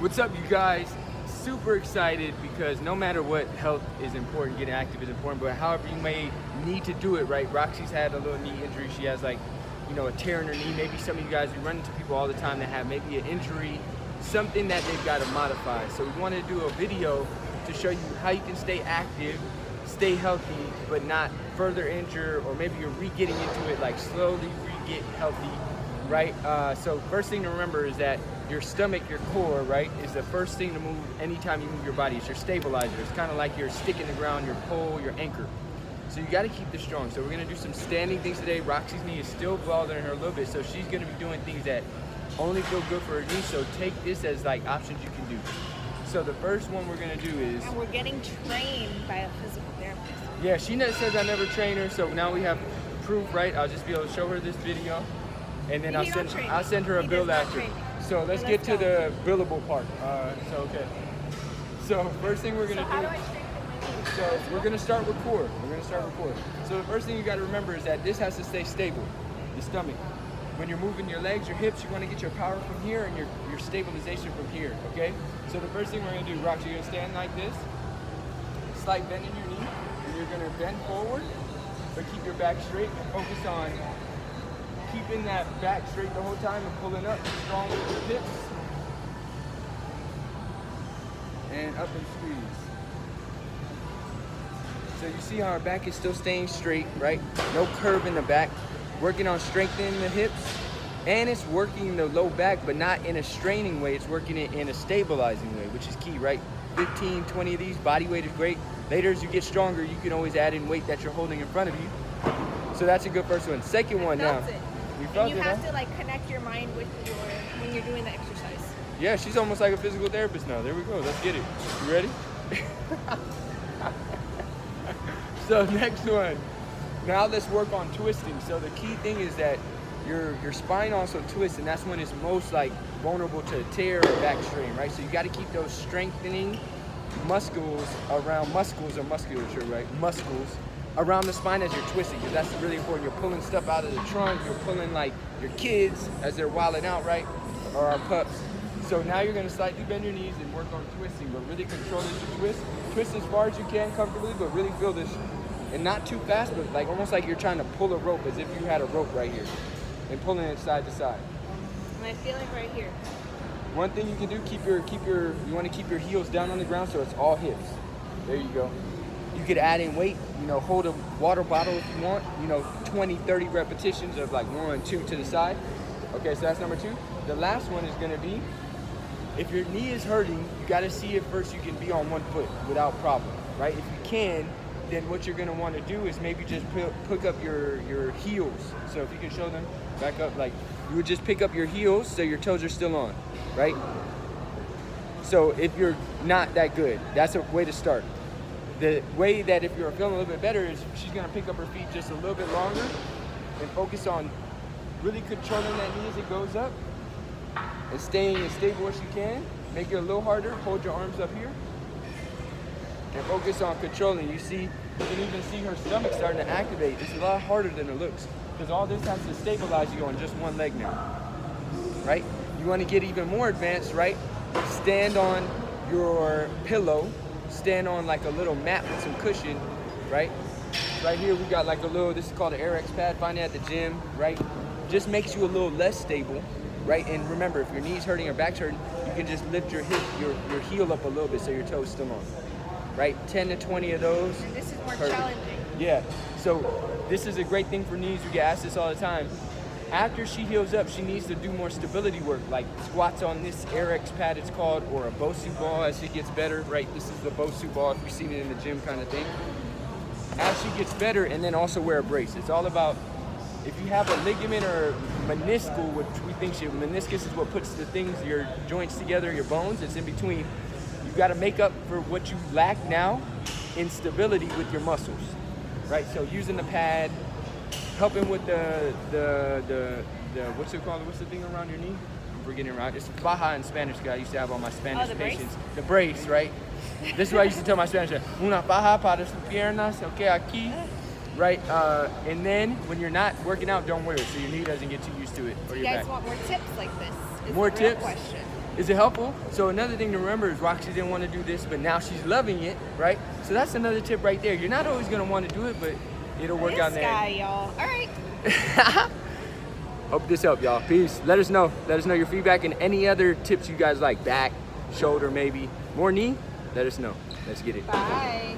What's up, you guys? Super excited because no matter what, health is important, getting active is important, but however you may need to do it, right? Roxy's had a little knee injury. She has like, you know, a tear in her knee. Maybe some of you guys, we run into people all the time that have maybe an injury, something that they've got to modify. So we want to do a video to show you how you can stay active, stay healthy, but not further injure, or maybe you're re-getting into it, like slowly re-get healthy, right? So first thing to remember is that your stomach, your core, right, is the first thing to move anytime you move your body. It's your stabilizer. It's kind of like your stick in the ground, your pole, your anchor. So you got to keep this strong. So we're going to do some standing things today. Roxy's knee is still bothering her a little bit, so she's going to be doing things that only feel good for her knee. So take this as like options you can do. So the first one we're going to do is... And we're getting trained by a physical therapist. Yeah, she says I never train her, so now we have proof, right? I'll just be able to show her this video, and then I'll send her a bill after. So let's get to the billable part. So first thing we're gonna do. So we're gonna start with core. So the first thing you got to remember is that this has to stay stable. The stomach. When you're moving your legs, your hips, you want to get your power from here and your stabilization from here. Okay. So the first thing we're gonna do, Roxy, you're gonna stand like this. Slight bend in your knee, and you're gonna bend forward, but keep your back straight and focus on keeping that back straight the whole time and pulling up strong with your hips. And up and squeeze. So you see how our back is still staying straight, right? No curve in the back. Working on strengthening the hips. And it's working the low back, but not in a straining way. It's working it in a stabilizing way, which is key, right? 15, 20 of these. Body weight is great. Later, as you get stronger, you can always add in weight that you're holding in front of you. So that's a good first one. Second one now. And you have to like connect your mind with when you're doing the exercise. Yeah, she's almost like a physical therapist now. There we go. Let's get it. You ready? So next one. Now let's work on twisting. So the key thing is that your spine also twists, and that's when it's most like vulnerable to tear or back strain, right? So you got to keep those strengthening muscles around musculature, right? Muscles around the spine as you're twisting, because that's really important. You're pulling stuff out of the trunk, you're pulling like your kids as they're wilding out, right? Or our pups. So now you're gonna slightly bend your knees and work on twisting, but really control this twist. Twist as far as you can comfortably, but really feel this, and not too fast, but like almost like you're trying to pull a rope as if you had a rope right here, and pulling it side to side. And I feel like right here. One thing you can do, you wanna keep your heels down on the ground so it's all hips. There you go. You could add in weight, you know, hold a water bottle if you want, you know, 20, 30 repetitions of like 1, 2 to the side. Okay, so that's number 2. The last one is gonna be, if your knee is hurting, you gotta see if first you can be on one foot without problem, right? If you can, then what you're gonna wanna do is maybe just pick up your heels. So if you can show them, back up, like you would just pick up your heels so your toes are still on, right? So if you're not that good, that's a way to start. The way that if you're feeling a little bit better is she's gonna pick up her feet just a little bit longer and focus on really controlling that knee as it goes up and staying as stable as you can. Make it a little harder, hold your arms up here and focus on controlling. You can even see her stomach starting to activate. It's a lot harder than it looks because all this has to stabilize you on just one leg now, right? You wanna get even more advanced, right? Stand on your pillow. Stand on like a little mat with some cushion, right? Right here we got like a little, this is called an RX pad, find it at the gym, right? Just makes you a little less stable, right? And remember, if your knee's hurting or back's hurting, you can just lift your hip, your heel up a little bit so your toe's still on, right? 10 to 20 of those. And this is more challenging. Yeah, so this is a great thing for knees. We get asked this all the time. After she heals up, she needs to do more stability work, like squats on this RX pad, it's called, or a Bosu ball as she gets better, right? This is the Bosu ball, if you've seen it in the gym kind of thing. As she gets better, and then also wear a brace. It's all about, if you have a ligament or meniscal, which we think meniscus is what puts the things, your joints together, your bones, it's in between. You've got to make up for what you lack now in stability with your muscles, right? So using the pad, helping with the what's it called? What's the thing around your knee? I'm forgetting around. It's faja in Spanish. I used to have all my Spanish patients. The brace, right? This is what I used to tell my Spanish. Una faja para sus piernas, okay, aquí, right? And then when you're not working out, don't wear it so your knee doesn't get too used to it. Or you your guys back. want more tips like this? More tips? Question. Is it helpful? So another thing to remember is Roxy didn't want to do this, but now she's loving it, right? So that's another tip right there. You're not always gonna want to do it, but it'll work out in the This end. guy, y'all. All right. Hope this helped, y'all. Peace. Let us know. Let us know your feedback and any other tips you guys like. Back, shoulder, maybe. More knee? Let us know. Let's get it. Bye.